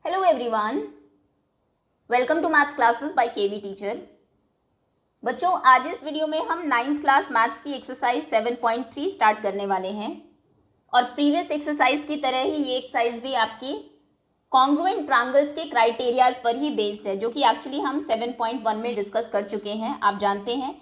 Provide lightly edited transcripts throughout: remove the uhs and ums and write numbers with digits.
Hello everyone, welcome to maths classes by KV teacher. बच्चों, आज इस वीडियो में हम 9th क्लास मैथ्स की एक्सरसाइज 7.3 स्टार्ट करने वाले हैं और प्रीवियस एक्सरसाइज की तरह ही ये एक्सरसाइज भी आपकी कॉन्ग्रुएंट ट्रायंगल्स के क्राइटेरियाज पर ही बेस्ड है, जो कि एक्चुअली हम 7.1 में डिस्कस कर चुके हैं। आप जानते हैं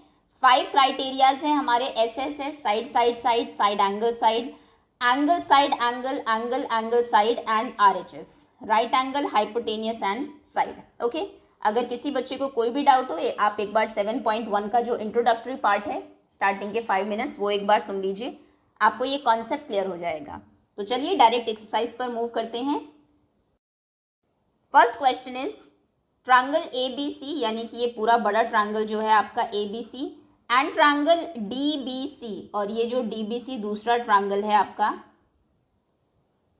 5 क्राइटेरियाज हैं हमारे SSS, side side side, side angle side, angle side angle, angle angle side and RHS, right angle, hypotenuse and side. Okay, अगर किसी बच्चे को कोई भी डाउट हो आप एक बार 7.1 का जो इंट्रोडक्टरी पार्ट है स्टार्टिंग के 5 मिनट्स वो एक बार सुन लीजिए, आपको ये कॉन्सेप्ट क्लियर हो जाएगा। तो चलिए डायरेक्ट एक्सरसाइज पर मूव करते हैं। First question is triangle ABC, यानी कि ये पूरा बड़ा ट्रायंगल जो है आपका ABC एंड ट्रायंगल DBC, और ये जो DBC दूसरा ट्रायंगल है आपका,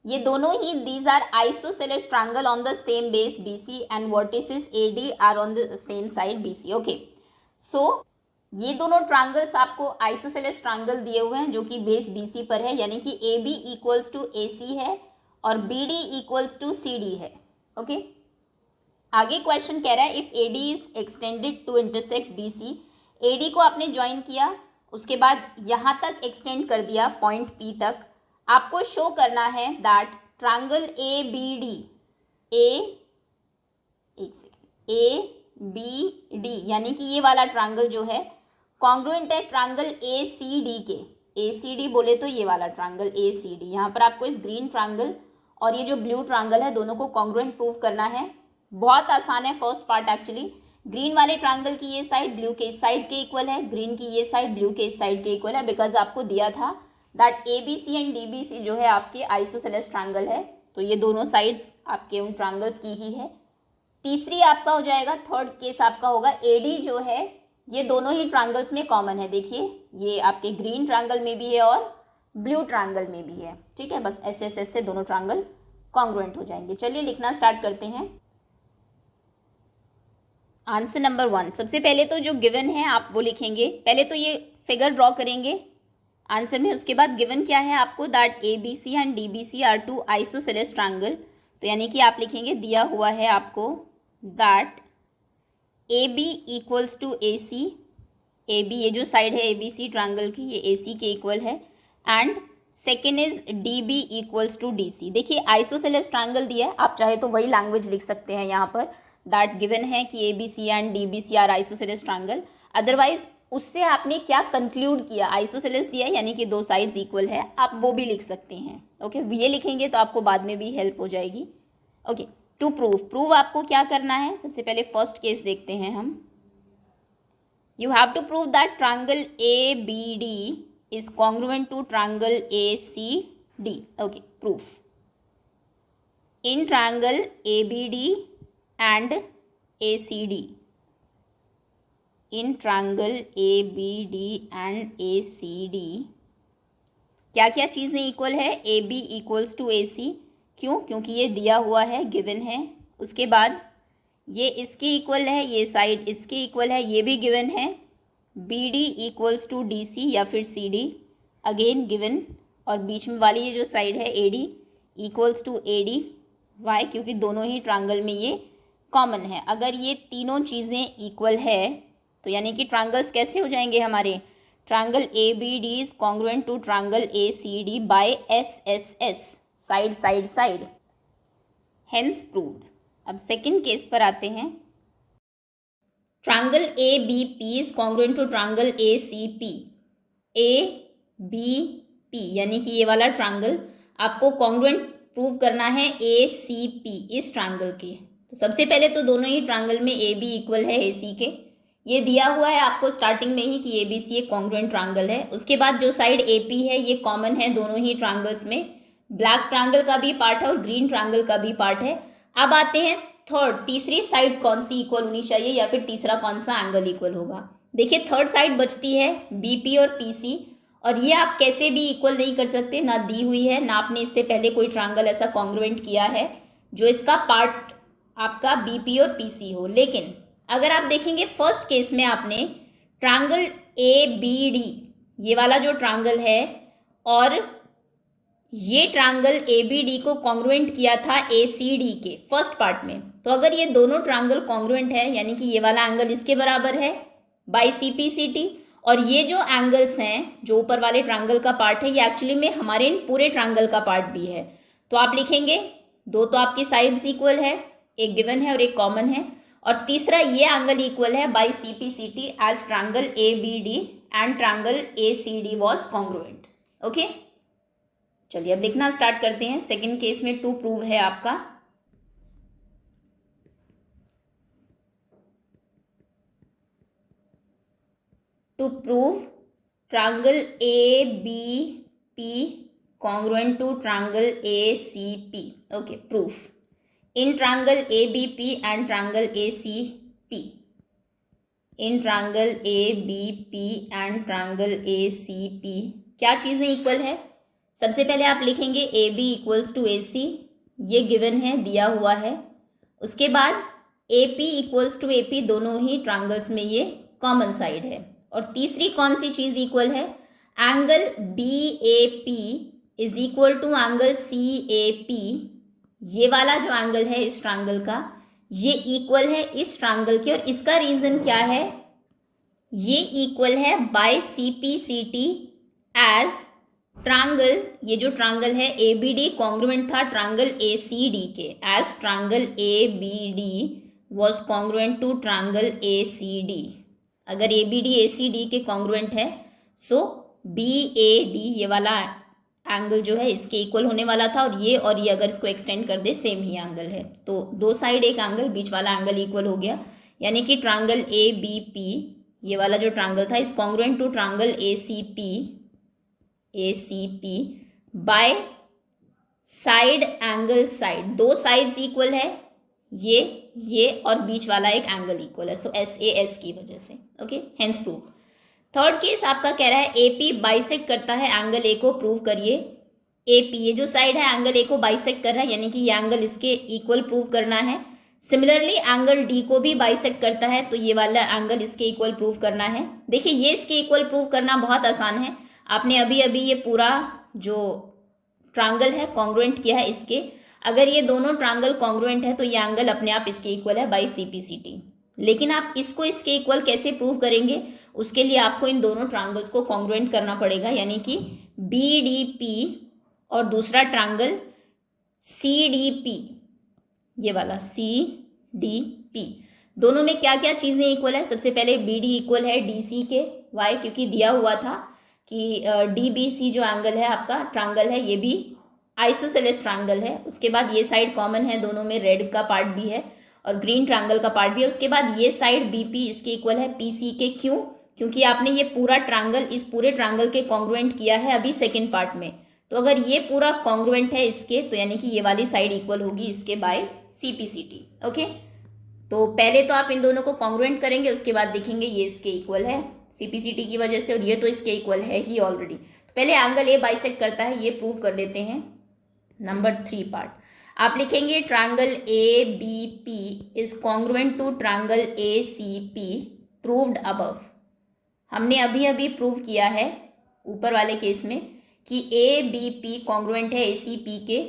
ये दोनों ही these are isosceles triangle on the same base BC and vertices AD are on the same side BC। Okay, so ये दोनों ट्रायंगल्स आपको आइसोसेलेस ट्रायंगल दिए हुए हैं जो कि बेस BC पर है, यानी कि AB इक्वल्स टू AC है और BD इक्वल्स टू CD है। ओके, आगे क्वेश्चन कह रहा है if AD is extended to intersect BC, AD को आपने ज्वाइन किया, उसके बाद यहाँ तक एक्सटेंड कर दिया पॉइंट P तक, आपको शो करना है दैट ट्रायंगल ABD, ABD यानी कि ये वाला ट्रायंगल जो है कॉन्ग्रुएंट है ट्रायंगल ACD के। ACD बोले तो ये वाला ट्रायंगल ACD, यहाँ पर आपको इस ग्रीन ट्रायंगल और ये जो ब्लू ट्रायंगल है दोनों को कॉन्ग्रुएंट प्रूव करना है। बहुत आसान है फर्स्ट पार्ट एक्चुअली। ग्रीन वाले ट्रायंगल की ये साइड ब्लू के इस साइड के इक्वल है, ग्रीन की ये साइड ब्लू के इस साइड के इक्वल है, बिकॉज आपको दिया था दैट ABC एंड DBC जो है आपके आइसोसेलेस ट्रायंगल है, तो ये दोनों साइड्स आपके उन ट्रायंगल्स की ही है। तीसरी आपका हो जाएगा, थर्ड केस आपका होगा AD जो है ये दोनों ही ट्रायंगल्स में कॉमन है। देखिए ये आपके ग्रीन ट्रायंगल में भी है और ब्लू ट्रायंगल में भी है। ठीक है, बस SSS से दोनों ट्रायंगल कॉन्ग्रुएंट हो जाएंगे। चलिए लिखना स्टार्ट करते हैं। आंसर नंबर 1, सबसे पहले तो जो गिवन है आप वो लिखेंगे। पहले तो ये फिगर ड्रॉ करेंगे आंसर में, उसके बाद गिवन क्या है आपको that ABC and DBC are two isosceles triangle, तो यानी कि आप लिखेंगे दिया हुआ है आपको that AB equals to AC, AB ये जो साइड है ABC ट्रायंगल की ये AC के इक्वल है, and second is DB equals to DC। देखिए आइसोसेलेस ट्रायंगल दिया है, आप चाहे तो वही लैंग्वेज लिख सकते हैं यहाँ पर दैट गिवन है कि ABC and DBC are isosceles triangle. Otherwise उससे आपने क्या कंक्लूड किया, आइसोसेलेस दिया है यानी कि दो साइड्स इक्वल है, आप वो भी लिख सकते हैं। ओके, ये लिखेंगे तो आपको बाद में भी हेल्प हो जाएगी। ओके, टू प्रूव आपको क्या करना है, सबसे पहले फर्स्ट केस देखते हैं हम। You have to prove that triangle ABD is congruent to triangle ACD। Okay, proof in triangle ABD and ACD, in triangle ABD and ACD क्या क्या चीज़ें इक्वल है, AB इक्वल्स टू AC, क्यों, क्योंकि ये दिया हुआ है गिवन है। उसके बाद ये इसके इक्वल है, ये साइड इसके इक्वल है, ये भी गिवन है। BD इक्वल्स टू DC या फिर CD अगेन गिवन, और बीच में वाली ये जो साइड है AD equals to AD। Why, क्योंकि दोनों ही ट्रायंगल में ये कॉमन है। अगर ये तीनों चीज़ें इक्वल है तो यानी कि ट्रायंगल्स कैसे हो जाएंगे हमारे, triangle ABD is congruent to triangle ACD by SSS, side side side, hence proved. अब सेकंड केस पर आते हैं। Triangle ABP is congruent to triangle ACP, ABP यानी कि ये वाला ट्रायंगल आपको कॉन्ग्रुएंट प्रूव करना है ACP इस ट्रायंगल के। तो सबसे पहले तो दोनों ही ट्रायंगल में AB इक्वल है AC के, ये दिया हुआ है आपको स्टार्टिंग में ही कि ABC एक कॉन्ग्रुएंट ट्रायंगल है। उसके बाद जो साइड AP है ये कॉमन है दोनों ही ट्रायंगल्स में, ब्लैक ट्रायंगल का भी पार्ट है और ग्रीन ट्रायंगल का भी पार्ट है। अब आते हैं थर्ड, तीसरी साइड कौन सी इक्वल होनी चाहिए या फिर तीसरा कौन सा एंगल इक्वल होगा। देखिए थर्ड साइड बचती है BP और PC, और ये आप कैसे भी इक्वल नहीं कर सकते, ना दी हुई है ना आपने इससे पहले कोई ट्रायंगल ऐसा कॉन्ग्रुएंट किया है जो इसका पार्ट आपका BP और PC हो। लेकिन अगर आप देखेंगे फर्स्ट केस में आपने ट्रायंगल ABD ये वाला जो ट्रायंगल है और ये ट्रायंगल ए बी डी को कॉन्ग्रुएंट किया था ए सी डी के फर्स्ट पार्ट में। तो अगर ये दोनों ट्रायंगल कॉन्ग्रुएंट है यानी कि ये वाला एंगल इसके बराबर है by C P C T, और ये जो एंगल्स हैं जो ऊपर वाले ट्रायंगल का पार्ट है ये एक्चुअली में हमारे इन पूरे ट्रायंगल का पार्ट भी है। तो आप लिखेंगे दो तो आपकी साइड्स इक्वल है, एक गिवन है और एक कॉमन है, और तीसरा ये एंगल इक्वल है by C P C T as triangle A B D and triangle A C D was congruent. Okay, चलिए अब लिखना स्टार्ट करते हैं। सेकेंड केस में टू प्रूव है आपका। To prove triangle A B P congruent to triangle ACP. Okay, proof. In triangle ABP and triangle ACP. In triangle ABP and triangle ACP क्या चीज़ें इक्वल है? सबसे पहले आप लिखेंगे AB इक्वल्स टू AC, ये गिवन है, दिया हुआ है। उसके बाद AP इक्वल्स टू AP, दोनों ही ट्रायंगल्स में ये कॉमन साइड है। और तीसरी कौन सी चीज़ इक्वल है? Angle BAP is equal to angle CAP। ये वाला जो एंगल है इस ट्रायंगल का ये इक्वल है इस ट्रायंगल के, और इसका रीज़न क्या है? ये इक्वल है बाय CPCT एज ट्रायंगल, ये जो ट्रायंगल है ABD कॉन्ग्रुएंट था ट्रायंगल ACD के, as triangle ABD was congruent to triangle ACD। अगर ABD ACD के कॉन्ग्रुएंट है सो BAD ये वाला एंगल जो है इसके इक्वल होने वाला था, और ये अगर इसको एक्सटेंड कर दे सेम ही एंगल है, तो दो साइड एक एंगल, बीच वाला एंगल इक्वल हो गया। यानी कि ट्रायंगल ABP ये वाला जो ट्रायंगल था is congruent to triangle ACP by side angle side, दो साइड्स इक्वल है, ये और बीच वाला एक एंगल इक्वल है, सो SAS की वजह से। Okay, hence prove. Third case आपका कह रहा है AP बाइसेक्ट करता है एंगल A को, प्रूव करिए। AP ये जो साइड है एंगल A को बाइसेक्ट कर रहा है, यानी कि ये एंगल इसके इक्वल प्रूव करना है। सिमिलरली एंगल D को भी बाइसेक्ट करता है, तो ये वाला एंगल इसके इक्वल प्रूव करना है। देखिए ये इसके इक्वल प्रूव करना बहुत आसान है, आपने अभी अभी ये पूरा जो ट्रायंगल है कॉन्ग्रुएंट किया है इसके। अगर ये दोनों ट्रायंगल कॉन्ग्रुएंट है तो ये एंगल अपने आप इसके इक्वल है बाई CPCT। लेकिन आप इसको इसके इक्वल कैसे प्रूव करेंगे? उसके लिए आपको इन दोनों ट्रायंगल्स को कॉन्ग्रुएंट करना पड़ेगा, यानी कि BDP और दूसरा ट्रायंगल CDP, ये वाला CDP, दोनों में क्या क्या चीज़ें इक्वल है? सबसे पहले BD इक्वल है DC के, वाई? क्योंकि दिया हुआ था कि DBC जो एंगल है आपका ट्रायंगल है ये भी आइसोसेलेस ट्रायंगल है। उसके बाद ये साइड कॉमन है, दोनों में रेड का पार्ट भी है और ग्रीन ट्रायंगल का पार्ट भी है। उसके बाद ये साइड BP इसके इक्वल है PC के, क्यों? क्योंकि आपने ये पूरा ट्रायंगल इस पूरे ट्रायंगल के कॉन्ग्रुएंट किया है अभी सेकेंड पार्ट में, तो अगर ये पूरा कॉन्ग्रुएंट है इसके तो यानी कि ये वाली साइड इक्वल होगी इसके बाय CPCT। ओके, तो पहले तो आप इन दोनों को कॉन्ग्रुएंट करेंगे, उसके बाद देखेंगे ये इसके इक्वल है CPCT की वजह से, और ये तो इसके इक्वल है ही ऑलरेडी। तो पहले एंगल A बाइसेक्ट करता है, ये प्रूव कर लेते हैं। नंबर 3 पार्ट आप लिखेंगे triangle ABP is congruent to triangle ACP proved above. हमने अभी अभी प्रूव किया है ऊपर वाले केस में कि ABP कॉन्ग्रुएंट है ACP के,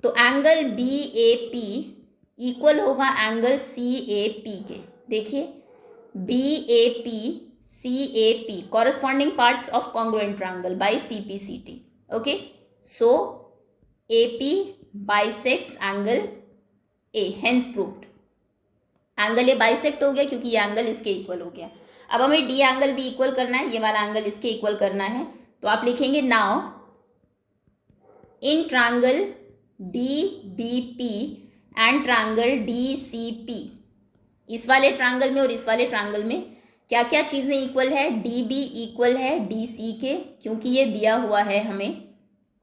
तो एंगल BAP इक्वल होगा एंगल CAP के। देखिए BAP CAP corresponding parts of congruent triangle by CPCT। Okay, so AP bisects angle A, hence proved. Angle A bisect हो गया क्योंकि ये एंगल इसके इक्वल हो गया। अब हमें D एंगल भी इक्वल करना है, ये वाला एंगल इसके इक्वल करना है, तो आप लिखेंगे now in triangle DBP and triangle DCP, इस वाले ट्रायंगल में और इस वाले ट्रायंगल में क्या क्या चीज़ें इक्वल है? DB इक्वल है DC के, क्योंकि ये दिया हुआ है हमें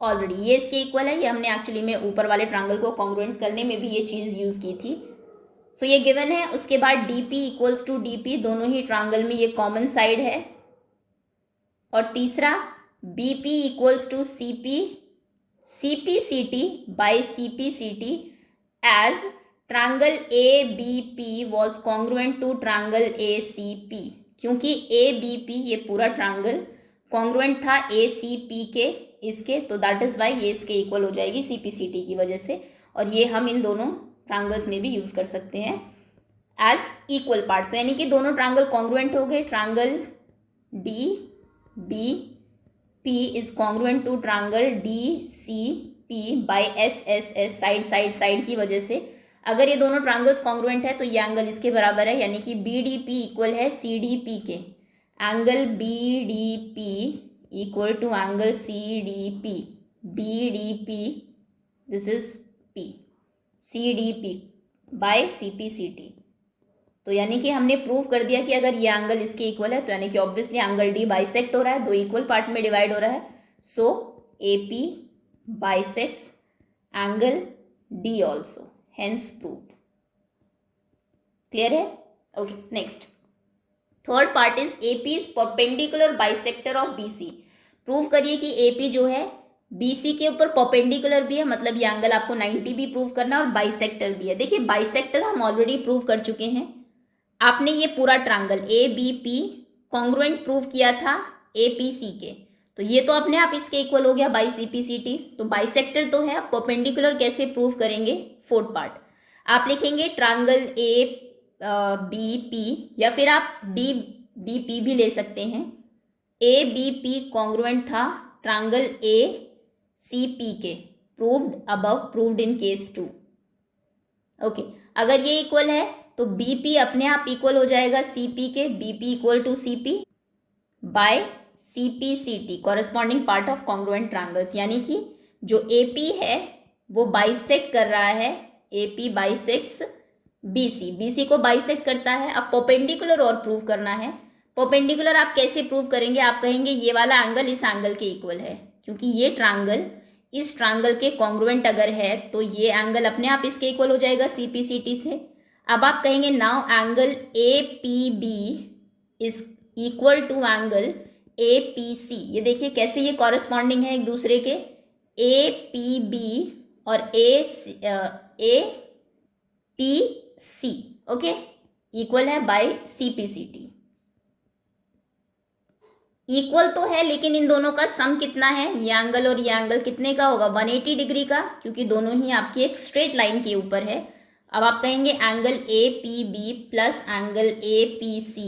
ऑलरेडी, ये इसके इक्वल है, ये हमने एक्चुअली में ऊपर वाले ट्रायंगल को कॉन्ग्रुएंट करने में भी ये चीज़ यूज़ की थी, सो ये गिवन है। उसके बाद DP इक्वल्स टू DP, दोनों ही ट्रायंगल में ये कॉमन साइड है। और तीसरा BP equals to CPCT by CPCT as triangle ABP was congruent to triangle ACP, क्योंकि ABP ये पूरा ट्रायंगल कॉन्ग्रुएंट था ACP के, इसके, तो दैट इज़ वाई ये इसके इक्वल हो जाएगी CPCT की वजह से। और ये हम इन दोनों ट्रायंगल्स में भी यूज़ कर सकते हैं एज इक्वल पार्ट। तो यानी कि दोनों ट्रायंगल कॉन्ग्रुएंट हो गए। Triangle DBP is congruent to triangle DCP by SSS, side की वजह से। अगर ये दोनों ट्रायंगल्स कॉन्ग्रुएंट है तो ये एंगल इसके बराबर है, यानी कि BDP इक्वल है CDP के। Angle BDP equal to angle CDP, BDP this is P, CDP by CPCT। तो यानी कि हमने प्रूव कर दिया कि अगर ये एंगल इसके इक्वल है तो यानी कि ऑब्वियसली एंगल D बाइसेक्ट हो रहा है, दो इक्वल पार्ट में डिवाइड हो रहा है। So AP bisects angle D also, hence proved. Clear है? Okay, next third part is AP is perpendicular bisector of BC। प्रूव करिए कि AP जो है BC के ऊपर परपेंडिकुलर भी है, मतलब ये एंगल आपको 90 भी प्रूव करना है और बाइसेक्टर भी है। देखिए बाइसेक्टर हम ऑलरेडी प्रूव कर चुके हैं। आपने ये पूरा ट्रायंगल ABP कॉन्ग्रुएंट प्रूव किया था APC के, तो ये तो अपने आप इसके इक्वल हो गया बाई CPCT। तो बाइसेक्टर तो है, परपेंडिकुलर कैसे प्रूव करेंगे? फोर्थ पार्ट आप लिखेंगे ट्रायंगल ABP या फिर आप DBP भी ले सकते हैं। ABP कॉन्ग्रुएंट था ट्रायंगल ACP के, proved above, proved in case 2। Okay, अगर ये इक्वल है तो BP अपने आप इक्वल हो जाएगा CP के, BP equal to CP by CPCT, corresponding part of congruent triangles. यानी कि जो AP है वो बाइसेक्ट कर रहा है, AP बाइसेक्ट्स BC, BC को बाइसेक्ट करता है। अब परपेंडिकुलर और प्रूव करना है। परपेंडिकुलर आप कैसे प्रूव करेंगे? आप कहेंगे ये वाला एंगल इस एंगल के इक्वल है, क्योंकि ये ट्रायंगल इस ट्रायंगल के कॉन्ग्रुएंट अगर है तो ये एंगल अपने आप इसके इक्वल हो जाएगा CPCT से। अब आप कहेंगे now angle APB is equal to angle APC। ये देखिए कैसे ये कॉरेस्पॉन्डिंग है एक दूसरे के। APB और APC ओके इक्वल है बाय CPCT। इक्वल तो है लेकिन इन दोनों का सम कितना है? ये एंगल और ये एंगल कितने का होगा? 180 डिग्री का, क्योंकि दोनों ही आपकी एक स्ट्रेट लाइन के ऊपर है। अब आप कहेंगे angle APB plus angle APC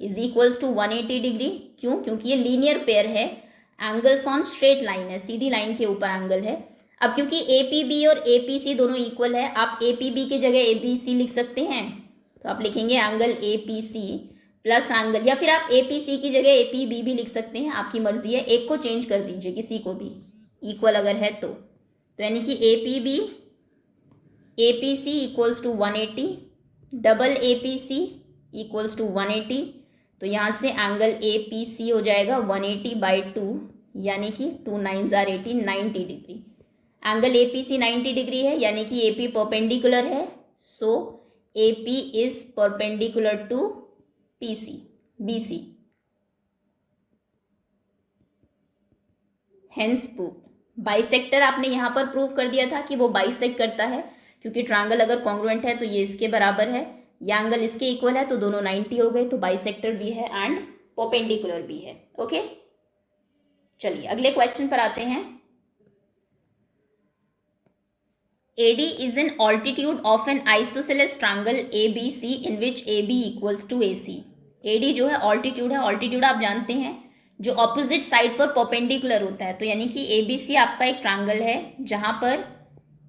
is equals to 180 degree. क्यों? क्योंकि ये लीनियर पेयर है, एंगल्स ऑन स्ट्रेट लाइन है, सीधी लाइन के ऊपर एंगल है। अब क्योंकि APB और APC दोनों इक्वल है, आप APB की जगह ABC लिख सकते हैं, तो आप लिखेंगे एंगल APC प्लस एंगल, या फिर आप APC की जगह APB भी लिख सकते हैं, आपकी मर्जी है, एक को चेंज कर दीजिए किसी को भी, इक्वल अगर है तो यानी कि APB APC equals to 180, double APC equals to 180। तो यहाँ से एंगल APC हो जाएगा 180/2, यानी कि 2 9s are 18, 90 degree. Angle APC 90 degree है, यानी कि AP परपेंडिकुलर है, so AP is perpendicular to BC, hence prove. Bisector आपने यहाँ पर प्रूव कर दिया था कि वो बाइसेक्ट करता है, क्योंकि ट्रायंगल अगर कॉन्ग्रुएंट है तो ये इसके बराबर है, ये एंगल इसके इक्वल है, तो दोनों 90 हो गए, तो बाइसेक्टर भी है एंड परपेंडिकुलर भी है। ओके, चलिए अगले क्वेश्चन पर आते हैं। AD is an altitude of an isosceles triangle ABC in which AB equals to AC। AD जो है ऑल्टीट्यूड है, ऑल्टीट्यूड आप जानते हैं जो ऑपोजिट साइड पर परपेंडिकुलर होता है। तो यानी कि ABC आपका एक ट्रायंगल है जहां पर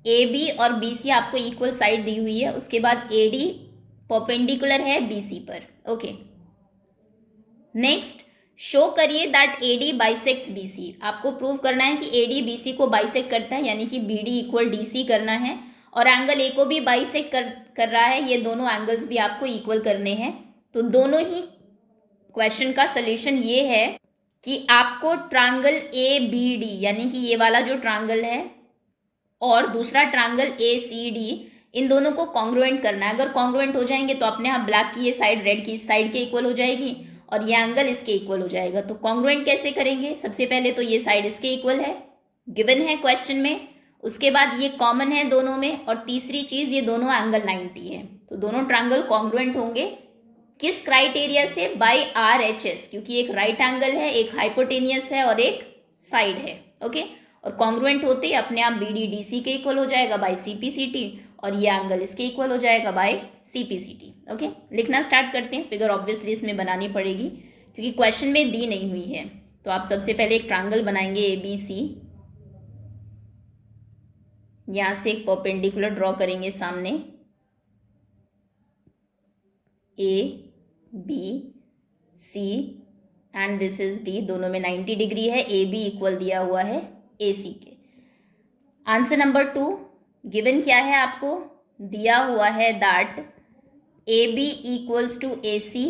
AB और BC आपको इक्वल साइड दी हुई है, उसके बाद AD परपेंडिकुलर है BC पर। ओके, नेक्स्ट शो करिए दैट AD बाइसेक्ट्स BC। आपको प्रूव करना है कि AD BC को बाइसेक्ट करता है, यानी कि BD इक्वल DC करना है, और एंगल A को भी बाइसेक्ट कर रहा है। ये दोनों एंगल्स भी आपको इक्वल करने हैं। तो दोनों ही क्वेश्चन का सलूशन ये है कि आपको ट्रायंगल ABD, यानी कि ये वाला जो ट्रायंगल है और दूसरा ट्रायंगल ACD, इन दोनों को कॉन्ग्रुएंट करना है। अगर कॉन्ग्रुएंट हो जाएंगे तो अपने आप ब्लैक की ये साइड रेड की इस साइड के इक्वल हो जाएगी और ये एंगल इसके इक्वल हो जाएगा। तो कॉन्ग्रुएंट कैसे करेंगे? सबसे पहले तो ये साइड इसके इक्वल है, गिवन है क्वेश्चन में, उसके बाद ये कॉमन है दोनों में, और तीसरी चीज ये दोनों एंगल 90 है। तो दोनों ट्रायंगल कॉन्ग्रुएंट होंगे किस क्राइटेरिया से? बाय RHS, क्योंकि एक राइट एंगल है, एक हाइपोटेनियस है और एक साइड है। ओके। और कॉन्ग्रुएंट होते ही अपने आप बी डी डी सी के इक्वल हो जाएगा by C P C T, और ये एंगल इसके इक्वल हो जाएगा by C P C T. Okay, लिखना स्टार्ट करते हैं। फिगर ऑब्वियसली इसमें बनानी पड़ेगी क्योंकि क्वेश्चन में दी नहीं हुई है। तो आप सबसे पहले एक ट्रायंगल बनाएंगे ए बी सी, यहाँ से एक परपेंडिकुलर ड्रॉ करेंगे सामने, A B C and this is D, दोनों में 90 डिग्री है, ए बी इक्वल दिया हुआ है ए सी के। आंसर नंबर 2, गिवन क्या है आपको, दिया हुआ है that A B equals to A C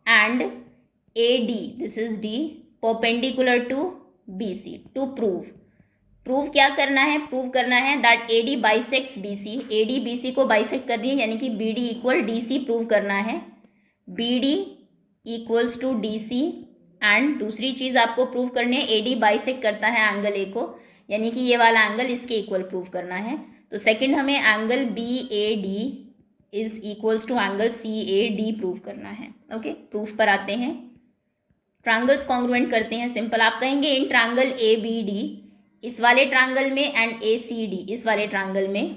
and A D, this is D, perpendicular to B C. To prove क्या करना है, प्रूव करना है that A D bisects B C, A D B C को बाइसेक्ट कर रही है, यानी कि B D equal D C prove करना है, B D equals to D C. And दूसरी चीज़ आपको प्रूव करनी है, ए डी बाइसेक्ट करता है एंगल ए को, यानी कि ये वाला एंगल इसके इक्वल प्रूव करना है। तो सेकंड हमें angle B A D is equals to angle C A D prove करना है। ओके, प्रूफ पर आते हैं। ट्रायंगल्स कॉन्ग्रुएंट करते हैं, सिंपल। आप कहेंगे in triangle A B D, इस वाले ट्रायंगल में, एंड ए सी डी इस वाले ट्रायंगल में,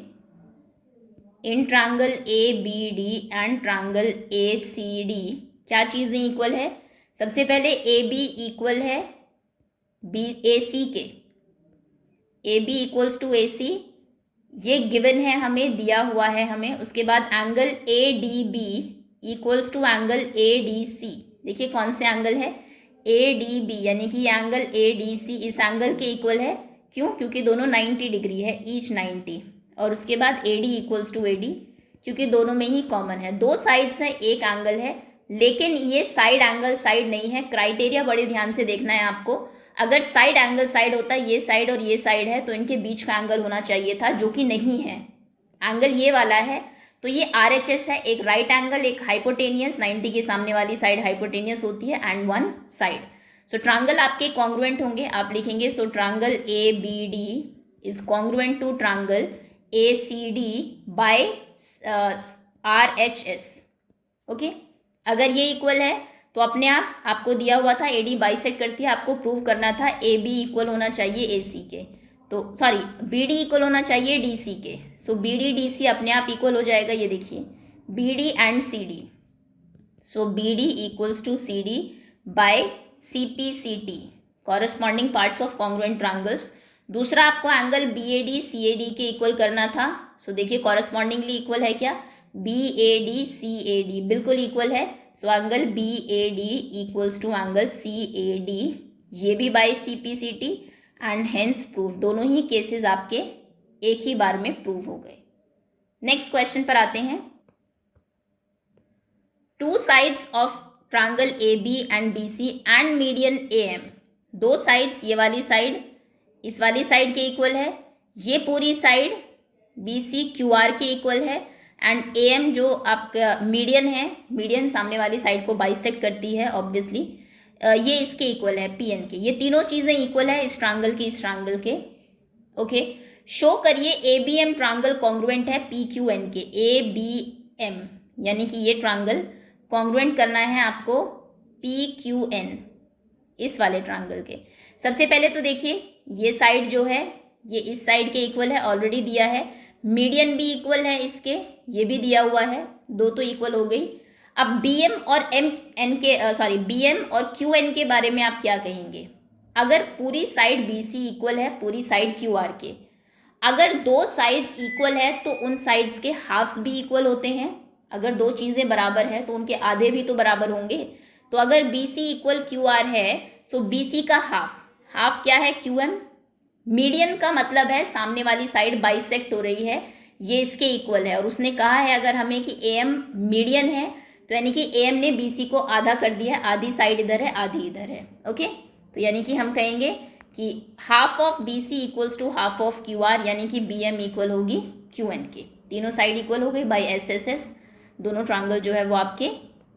in triangle A B D and triangle A C D क्या चीज़ें इक्वल है। सबसे पहले ए बी इक्वल है बी ए सी के, A B equals to A C, ये गिवन है हमें, दिया हुआ है हमें। उसके बाद angle A D B equals to angle A D C, देखिए कौन से एंगल है, ए डी बी, यानी कि ये एंगल ए डी सी इस एंगल के इक्वल है। क्यों, क्योंकि दोनों 90 डिग्री है, ईच 90। और उसके बाद A D equals to A D, क्योंकि दोनों में ही कॉमन है, दो साइड्स हैं एक एंगल है, लेकिन ये साइड एंगल साइड नहीं है। क्राइटेरिया बड़े ध्यान से देखना है आपको, अगर साइड एंगल साइड होता, ये साइड और ये साइड है, तो इनके बीच का एंगल होना चाहिए था, जो कि नहीं है। एंगल ये वाला है, तो ये आर एच एस है, एक राइट एंगल, एक हाइपोटेनियस, 90 के सामने वाली साइड हाइपोटेनियस होती है, and one side. So triangle आपके कॉन्ग्रुएंट होंगे, आप लिखेंगे so triangle A B D is congruent to triangle A C D by R H S. Okay, अगर ये इक्वल है तो अपने आप आपको दिया हुआ था ए डी बाइसेक्ट करती है, आपको प्रूव करना था ए बी इक्वल होना चाहिए ए सी के, तो सॉरी बी डी इक्वल होना चाहिए डी सी के। So B D D C अपने आप इक्वल हो जाएगा, ये देखिए B D and C D. So B D equals to C D by C P C T, corresponding parts of congruent triangles. दूसरा आपको angle B A D C A D के equal करना था। So देखिए correspondingly equal है क्या, B A D C A D बिल्कुल equal है। So angle B A D equals to angle C A D, ये भी by C P C T, and hence proof. दोनों ही केसेस आपके एक ही बार में प्रूव हो गए। नेक्स्ट क्वेश्चन पर आते हैं। Two sides of triangle A B and B C and median A M, दो साइड्स, ये वाली साइड इस वाली साइड के इक्वल है, ये पूरी side B C Q R के इक्वल है, एंड ए एम जो आपका मीडियन है, मीडियन सामने वाली साइड को बाइसेक्ट करती है ऑब्वियसली, ये इसके इक्वल है पी एन के। ये तीनों चीज़ें इक्वल है इस ट्रायंगल की, इस ट्रायंगल के। ओके, शो करिए A B M triangle congruent है पी क्यू एन के, ए बी एम, यानी कि ये ट्रायंगल कॉन्ग्रुएंट करना है आपको पी क्यू एन इस वाले ट्रायंगल के। सबसे पहले तो देखिए ये साइड जो है ये इस साइड के इक्वल है, ऑलरेडी दिया है। मीडियन भी इक्वल है इसके, ये भी दिया हुआ है, दो तो इक्वल हो गई। अब बी एम और एम एन के सॉरी बी एम और क्यू एन के बारे में आप क्या कहेंगे। अगर पूरी साइड बी सी इक्वल है पूरी साइड क्यू आर के, अगर दो साइड्स इक्वल है तो उन साइड्स के हाफ्स भी इक्वल होते हैं। अगर दो चीज़ें बराबर है तो उनके आधे भी तो बराबर होंगे। तो अगर B C equal Q R है, सो बी सी का हाफ क्या है, क्यू एम। मीडियन का मतलब है सामने वाली साइड बाइसेक्ट हो रही है, ये इसके इक्वल है। और उसने कहा है अगर हमें कि ए एम मीडियन है, तो यानी कि ए एम ने बी सी को आधा कर दिया है, आधी साइड इधर है आधी इधर है। ओके, तो यानी कि हम कहेंगे कि half of B C equals to half of Q R, यानी कि बी एम इक्वल होगी क्यू एन के। तीनों साइड इक्वल हो गई बाई एस एस एस, दोनों ट्रायंगल जो है वो आपके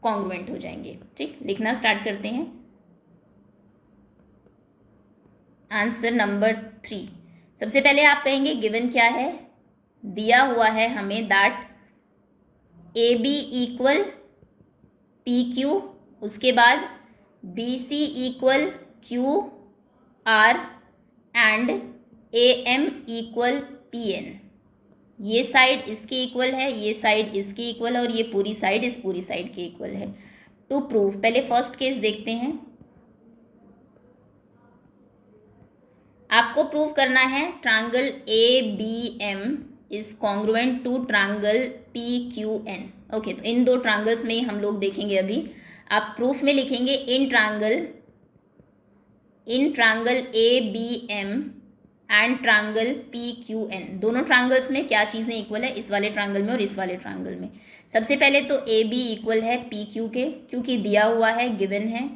कॉन्ग्रुएंट हो जाएंगे। ठीक, लिखना स्टार्ट करते हैं। आंसर नंबर 3, सबसे पहले आप कहेंगे गिवन क्या है, दिया हुआ है हमें that A B equal P Q, उसके बाद B C equal Q R and AM equal PN। ये साइड इसके इक्वल है, ये साइड इसके इक्वल है और ये पूरी साइड इस पूरी साइड के इक्वल है। टू प्रूव, पहले फर्स्ट केस देखते हैं। आपको प्रूव करना है triangle ABM is congruent to triangle PQN। Okay, तो इन दो ट्रायंगल्स में ही हम लोग देखेंगे अभी। आप प्रूफ में लिखेंगे in triangle ABM and triangle PQN, दोनों ट्रायंगल्स में क्या चीज़ें इक्वल है, इस वाले ट्रायंगल में और इस वाले ट्रायंगल में। सबसे पहले तो AB इक्वल है PQ के, क्योंकि दिया हुआ है, गिवन है।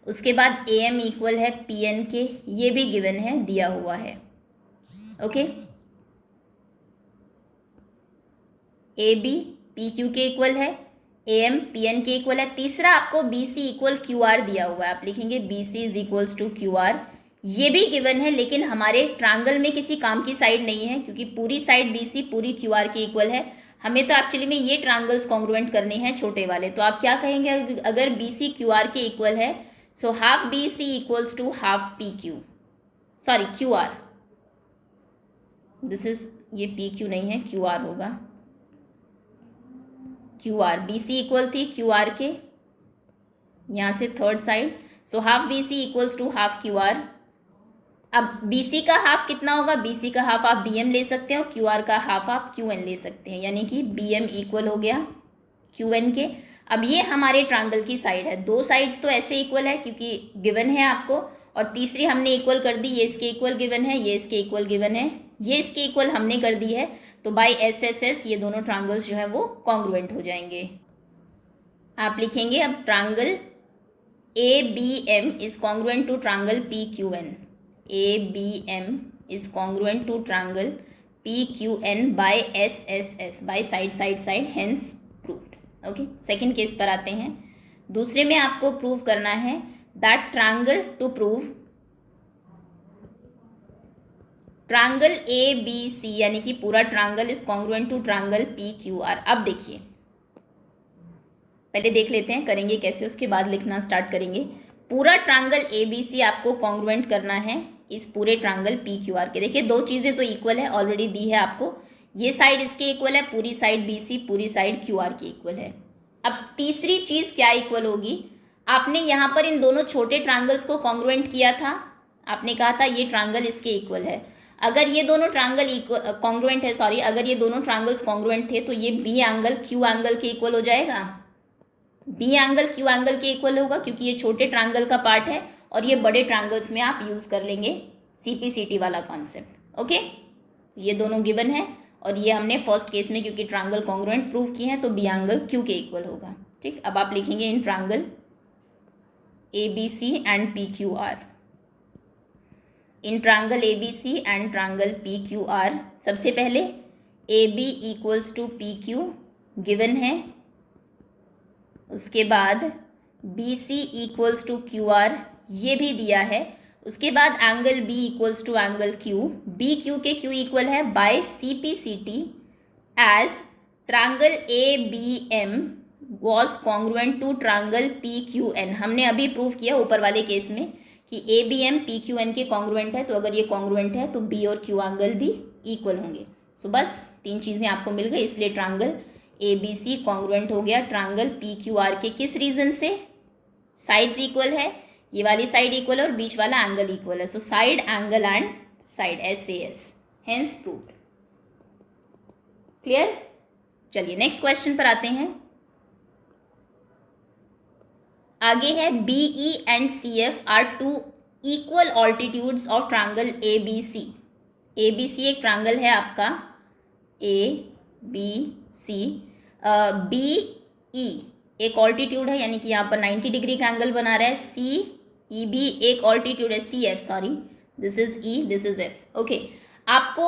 उसके बाद AM इक्वल है PN के, ये भी गिवन है, दिया हुआ है। ओके, AB PQ के इक्वल है, AM PN के इक्वल है। तीसरा आपको BC इक्वल QR दिया हुआ है, आप लिखेंगे BC is equals to QR, ये भी गिवन है, लेकिन हमारे ट्रायंगल में किसी काम की साइड नहीं है, क्योंकि पूरी साइड BC पूरी QR के इक्वल है। हमें तो एक्चुअली में ये ट्रायंगल्स कॉन्ग्रुएंट करने हैं छोटे वाले। तो आप क्या कहेंगे, अगर BC QR के इक्वल है, so half BC equals to half PQ, sorry QR, this is, ये PQ नहीं है, QR होगा। QR, BC इक्वल थी QR के, यहाँ से third side, so half BC equals to half QR। अब BC का हाफ कितना होगा, BC का हाफ आप BM ले सकते हैं और QR का हाफ आप QN ले सकते हैं, यानी कि BM इक्वल हो गया QN के। अब ये हमारे ट्रायंगल की साइड है, दो साइड्स तो ऐसे इक्वल है क्योंकि गिवन है आपको, और तीसरी हमने इक्वल कर दी, ये इसके इक्वल गिवन है, ये इसके इक्वल गिवन है, ये इसके इक्वल हमने कर दी है। तो बाय SSS ये दोनों ट्रायंगल्स जो है वो कॉन्ग्रुएंट हो जाएंगे। आप लिखेंगे अब triangle ABM is congruent to triangle PQN, ABM is congruent to triangle PQN by SSS, by side side side, hence proved। Okay, second case पर आते हैं। दूसरे में आपको प्रूव करना है that triangle, to prove triangle ABC यानी कि पूरा triangle is congruent to triangle PQR। अब देखिए, पहले देख लेते हैं करेंगे कैसे, उसके बाद लिखना स्टार्ट करेंगे। पूरा ट्रायंगल ABC आपको कॉन्ग्रुएंट करना है इस पूरे ट्रायंगल PQR के। देखिए दो चीज़ें तो इक्वल है, ऑलरेडी दी है आपको, ये साइड इसके इक्वल है, पूरी साइड BC पूरी साइड QR के इक्वल है। अब तीसरी चीज़ क्या इक्वल होगी, आपने यहाँ पर इन दोनों छोटे ट्रायंगल्स को कॉन्ग्रुएंट किया था, आपने कहा था ये ट्रायंगल इसके इक्वल है। अगर ये दोनों ट्रायंगल कॉन्ग्रुएंट है, सॉरी, अगर ये दोनों ट्रायंगल्स कॉन्ग्रुएंट थे तो ये B एंगल Q एंगल के इक्वल हो जाएगा, B एंगल Q एंगल के इक्वल होगा, क्योंकि ये छोटे ट्रायंगल का पार्ट है और ये बड़े ट्रायंगल्स में आप यूज़ कर लेंगे CPCT वाला कॉन्सेप्ट। ओके, ये दोनों गिवन है और ये हमने फर्स्ट केस में क्योंकि ट्रायंगल कॉन्ग्रुएंट प्रूव किए हैं तो B एंगल Q के इक्वल होगा। ठीक, अब आप लिखेंगे in triangle ABC and PQR, in triangle ABC and triangle PQR। सबसे पहले AB equals to PQ given है, उसके बाद BC इक्वल्स टू QR ये भी दिया है, उसके बाद angle B equals to angle Q, BQ के Q इक्वल है by CPCT as triangle ABM was congruent to triangle PQN। हमने अभी प्रूव किया ऊपर वाले केस में कि ABM PQN के कॉन्ग्रुएंट है, तो अगर ये कॉन्ग्रुएंट है तो B और Q एंगल भी इक्वल होंगे। सो बस तीन चीज़ें आपको मिल गई, इसलिए ट्रायंगल ABC कॉन्ग्रुएंट हो गया ट्रायंगल PQR के। किस रीज़न से, साइड्स इक्वल है, ये वाली साइड इक्वल है और बीच वाला एंगल इक्वल है, so side angle and side SAS, hence proved. Clear? चलिए नेक्स्ट क्वेश्चन पर आते हैं। आगे है BE and CF are two equal altitudes of triangle ABC। ABC एक ट्रायंगल है आपका ABC, BE एक ऑल्टीट्यूड है, यानी कि यहाँ पर 90 डिग्री का एंगल बना रहा है, CEB एक ऑल्टीट्यूड है, CF, sorry, this is E, this is F। Okay, आपको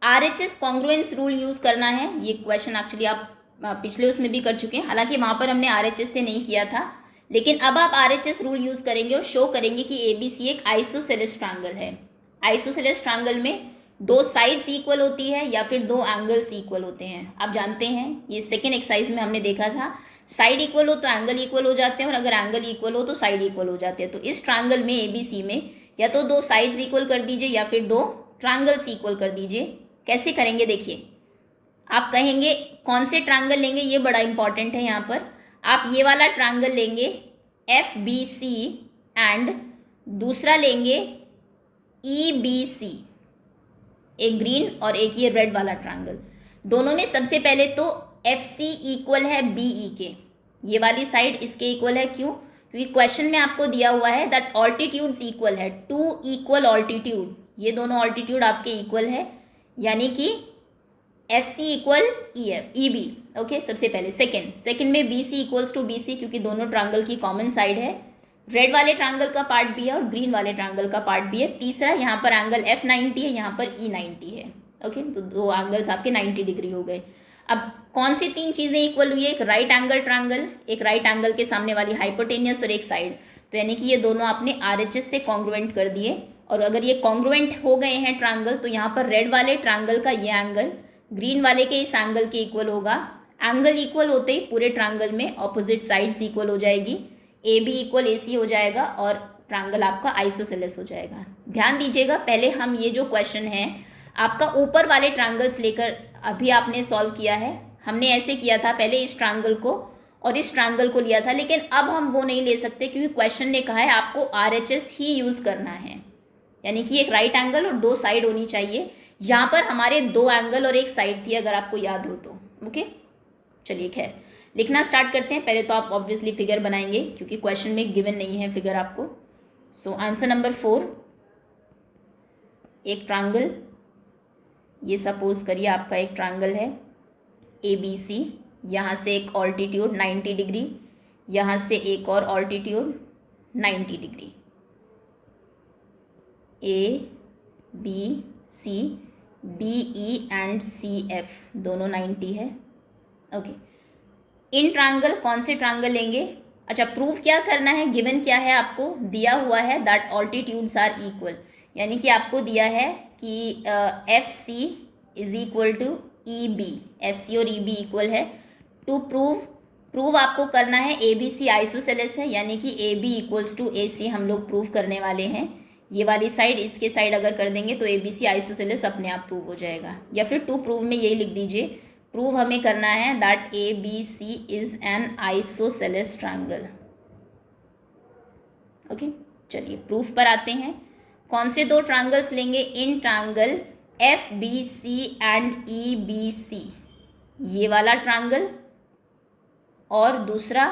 RHS कॉन्ग्रुएंस रूल यूज़ करना है। ये क्वेश्चन एक्चुअली आप पिछले उसमें भी कर चुके हैं, हालांकि वहाँ पर हमने RHS से नहीं किया था, लेकिन अब आप RHS रूल यूज़ करेंगे और शो करेंगे कि ABC एक आइसोसेलेस ट्रायंगल है। आइसोसेलेस ट्रायंगल में दो साइड्स इक्वल होती है या फिर दो एंगल्स इक्वल होते हैं। आप जानते हैं ये सेकेंड एक्सरसाइज में हमने देखा था, साइड इक्वल हो तो एंगल इक्वल हो जाते हैं और अगर एंगल इक्वल हो तो साइड इक्वल हो जाते हैं। तो इस ट्रायंगल में ABC में या तो दो साइड्स इक्वल कर दीजिए या फिर दो ट्रायंगल्स इक्वल कर दीजिए। कैसे करेंगे देखिए, आप कहेंगे कौन से ट्रायंगल लेंगे, ये बड़ा इंपॉर्टेंट है यहाँ पर। आप ये वाला ट्रायंगल लेंगे FBC एंड दूसरा लेंगे EBC, एक ग्रीन और एक ये रेड वाला ट्रायंगल। दोनों में सबसे पहले तो FC इक्वल है BE के, ये वाली साइड इसके इक्वल है। क्यों? क्योंकि क्वेश्चन में आपको दिया हुआ है दैट ऑल्टीट्यूड्स इक्वल है, टू इक्वल ऑल्टीट्यूड, ये दोनों ऑल्टीट्यूड आपके इक्वल है, यानी कि FC इक्वल EB। ओके, सबसे पहले। सेकंड में BC इक्वल्स टू BC, क्योंकि दोनों ट्रायंगल की कॉमन साइड है। रेड वाले ट्रायंगल का पार्ट भी है और ग्रीन वाले ट्रायंगल का पार्ट भी है। तीसरा, यहाँ पर एंगल F90 है, यहाँ पर E90 है। ओके, तो दो एंगल्स आपके 90 डिग्री हो गए। अब कौन सी तीन चीज़ें इक्वल हुई है? एक राइट एंगल ट्रायंगल, एक राइट एंगल के सामने वाली हाइपोटेनियस और एक साइड, तो यानी कि ये दोनों आपने RHS से कॉन्ग्रुएंट कर दिए। और अगर ये कॉन्ग्रुएंट हो गए हैं ट्रायंगल, तो यहाँ पर रेड वाले ट्रायंगल का ये एंगल ग्रीन वाले के इस एंगल के इक्वल होगा। एंगल इक्वल होते ही पूरे ट्रायंगल में ऑपोजिट साइड्स इक्वल हो जाएगी, AB इक्वल AC हो जाएगा और ट्रायंगल आपका आइसोसेलेस हो जाएगा। ध्यान दीजिएगा, पहले हम ये जो क्वेश्चन है आपका ऊपर वाले ट्रायंगल्स लेकर अभी आपने सॉल्व किया है। हमने ऐसे किया था, पहले इस ट्रायंगल को और इस ट्रायंगल को लिया था, लेकिन अब हम वो नहीं ले सकते क्योंकि क्वेश्चन ने कहा है आपको RHS ही यूज़ करना है, यानी कि एक राइट एंगल और दो साइड होनी चाहिए। यहाँ पर हमारे दो एंगल और एक साइड थी, अगर आपको याद हो तो। ओके, चलिए खैर लिखना स्टार्ट करते हैं। पहले तो आप ऑब्वियसली फिगर बनाएंगे क्योंकि क्वेश्चन में गिवन नहीं है फिगर आपको। सो आंसर नंबर 4, एक ट्रायंगल, ये सपोज करिए आपका एक ट्रायंगल है ABC, यहाँ से एक ऑल्टीट्यूड 90 डिग्री, यहाँ से एक और altitude 90 degree, ABC, BE and CF दोनों 90 है। ओके, इन ट्रायंगल कौन से ट्रायंगल लेंगे? अच्छा, प्रूफ क्या करना है? गिवन क्या है आपको दिया हुआ है दैट ऑल्टीट्यूड्स आर इक्वल, यानी कि आपको दिया है कि FC is equal to EB, FC और EB इक्वल है। टू प्रूव आपको करना है ABC आइसोसेलेस है, यानी कि AB इक्वल्स टू AC हम लोग प्रूव करने वाले हैं। ये वाली साइड इसके साइड अगर कर देंगे तो ABC आइसोसेलेस अपने आप प्रूव हो जाएगा। या फिर टू प्रूव में यही लिख दीजिए, प्रूव हमें करना है that ABC is an isosceles triangle. Okay, चलिए प्रूफ पर आते हैं। कौन से दो ट्रायंगल्स लेंगे? In triangle FBC and EBC, ये वाला ट्रायंगल और दूसरा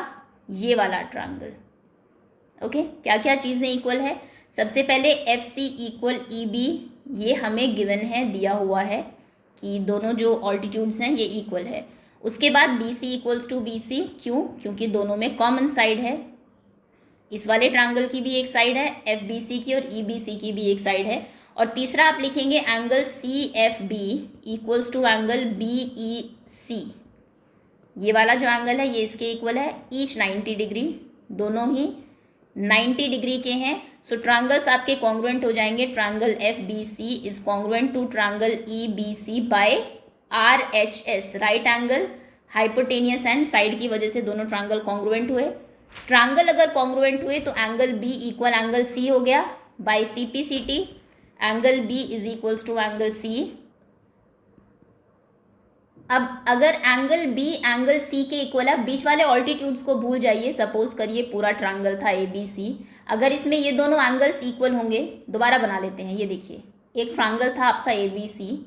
ये वाला ट्रायंगल। ओके, क्या क्या चीज़ें इक्वल है? सबसे पहले FC इक्वल EB, ये हमें गिवन है, दिया हुआ है कि दोनों जो ऑल्टीट्यूड्स हैं ये इक्वल है। उसके बाद BC इक्वल्स टू BC, क्यों? क्योंकि दोनों में कॉमन साइड है। इस वाले ट्रायंगल की भी एक साइड है FBC की और EBC की भी एक साइड है। और तीसरा आप लिखेंगे angle CFB equals to angle BEC, ये वाला जो एंगल है ये इसके इक्वल है, ईच 90 डिग्री, दोनों ही 90 डिग्री के हैं। सो ट्रायंगल्स आपके कॉन्ग्रुएंट हो जाएंगे। Triangle FBC is congruent to triangle EBC by RHS, right angle, hypotenuse and side की वजह से दोनों ट्रायंगल कॉन्ग्रुएंट हुए। ट्रायंगल अगर कॉन्ग्रुएंट हुए तो angle B equal angle C हो गया by CPCT, angle B is equals to angle C। अब अगर एंगल B एंगल C के इक्वल है, बीच वाले ऑल्टीट्यूड्स को भूल जाइए। सपोज करिए पूरा ट्रायंगल था ABC, अगर इसमें ये दोनों एंगल्स इक्वल होंगे, दोबारा बना लेते हैं। ये देखिए, एक ट्रायंगल था आपका ABC,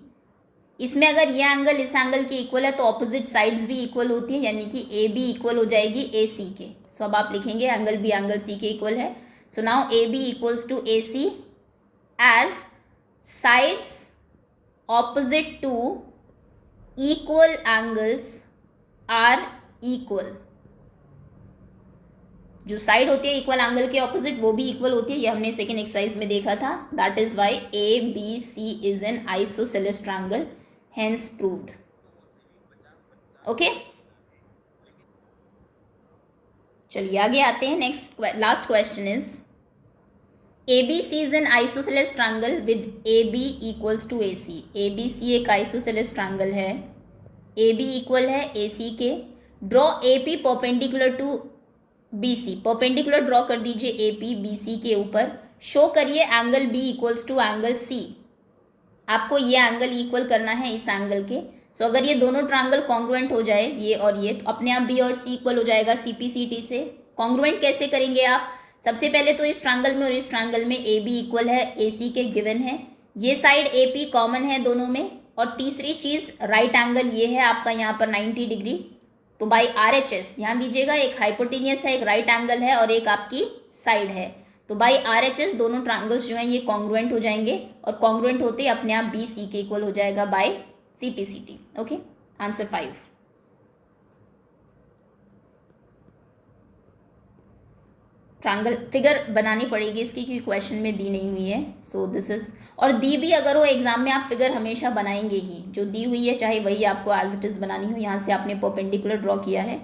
इसमें अगर ये एंगल इस एंगल के इक्वल है तो ऑपोजिट साइड्स भी इक्वल होती है, यानी कि AB इक्वल हो जाएगी AC के। सो अब आप लिखेंगे एंगल B एंगल C के इक्वल है। So now AB equals to AC as sides opposite to equal angles are equal, जो साइड होती है इक्वल एंगल के ऑपोजिट वो भी इक्वल होती है, ये हमने सेकेंड एक्सरसाइज में देखा था। That is why ABC is an isosceles triangle, hence proved. Okay, चलिए आगे आते हैं। Next last question is ABC is an isosceles triangle with AB equals to AC। ABC एक आइसोसेलेस ट्रायंगल है, AB इक्वल है AC के। Draw AP perpendicular to BC, perpendicular draw कर दीजिए AP BC के ऊपर। शो करिए angle B equals to angle C. आपको ये एंगल इक्वल करना है इस एंगल के। सो अगर ये दोनों ट्रायंगल कॉन्ग्रुएंट हो जाए, ये और ये, तो अपने आप बी और सी इक्वल हो जाएगा CPCT से। कॉन्ग्रुएंट कैसे करेंगे आप? सबसे पहले तो इस ट्रायंगल में और इस ट्रायंगल में ए बी इक्वल है, AC के गिवन है, ये साइड AP कॉमन है दोनों में, और तीसरी चीज़ राइट एंगल ये है आपका यहाँ पर 90 डिग्री। तो बाई RHS, ध्यान दीजिएगा, एक हाइपोटेनियस है, एक राइट एंगल है और एक आपकी साइड है। तो बाई RHS दोनों ट्रायंगल्स जो हैं ये कॉन्ग्रुएंट हो जाएंगे, और कॉन्ग्रुएंट होते ही अपने आप BC के इक्वल हो जाएगा by CPCT। Okay, answer 5। Triangle figure बनानी पड़ेगी इसकी, क्योंकि क्वेश्चन में दी नहीं हुई है। सो दिस इज, और दी भी अगर हो एग्जाम में, आप फिगर हमेशा बनाएंगे ही, जो दी हुई है चाहे वही आपको एज इट इज बनानी हो। यहाँ से आपने परपेंडिकुलर ड्रॉ किया है,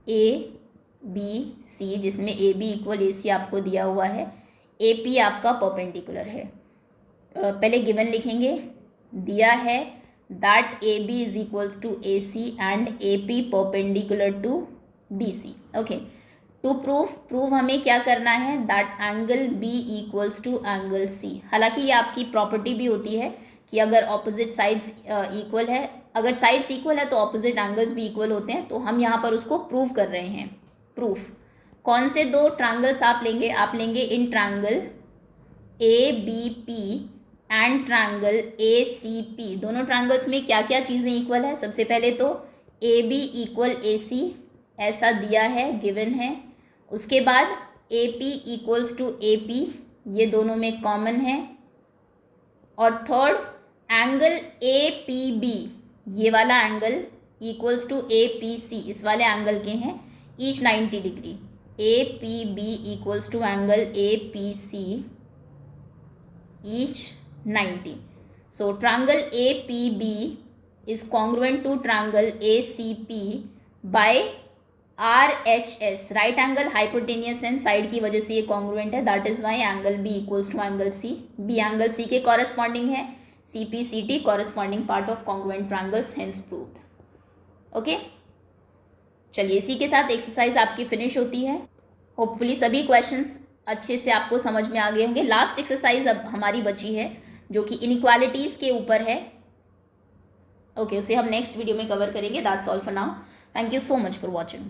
ABC, जिसमें AB इक्वल AC आपको दिया हुआ है, AP आपका परपेंडिकुलर है। पहले गिवन लिखेंगे, दिया है that AB is equals to AC and AP perpendicular to BC। Okay, to prove हमें क्या करना है, that angle B equals to angle C। हालांकि ये आपकी प्रॉपर्टी भी होती है कि अगर ऑपोजिट साइड्स इक्वल है, अगर साइड्स इक्वल है तो ऑपोजिट एंगल्स भी इक्वल होते हैं। तो हम यहाँ पर उसको प्रूव कर रहे हैं। प्रूफ कौन से दो ट्रायंगल्स आप लेंगे? आप लेंगे in triangle ABP and triangle ACP। दोनों ट्रायंगल्स में क्या क्या चीज़ें इक्वल है? सबसे पहले तो AB इक्वल AC ऐसा दिया है, गिवन है। उसके बाद AP इक्वल्स टू AP, ये दोनों में कॉमन है। और थर्ड, एंगल APB, ये वाला एंगल इक्वल्स टू APC, इस वाले एंगल के हैं, each 90 degree. APB equals to angle APC each 90। So triangle APB is congruent to triangle ACP by RHS, right angle hypotenuse and side की वजह से ये कॉन्ग्रुएंट है। That is why angle B equals to angle C। B angle C के corresponding है, CPCT corresponding part of congruent triangles, hence proved. Okay, चलिए इसी के साथ एक्सरसाइज आपकी फिनिश होती है। होपफुली सभी क्वेश्चंस अच्छे से आपको समझ में आ गए होंगे। लास्ट एक्सरसाइज अब हमारी बची है जो कि इनइक्वालिटीज़ के ऊपर है। ओके, उसे हम नेक्स्ट वीडियो में कवर करेंगे। That's all for now. Thank you so much for watching.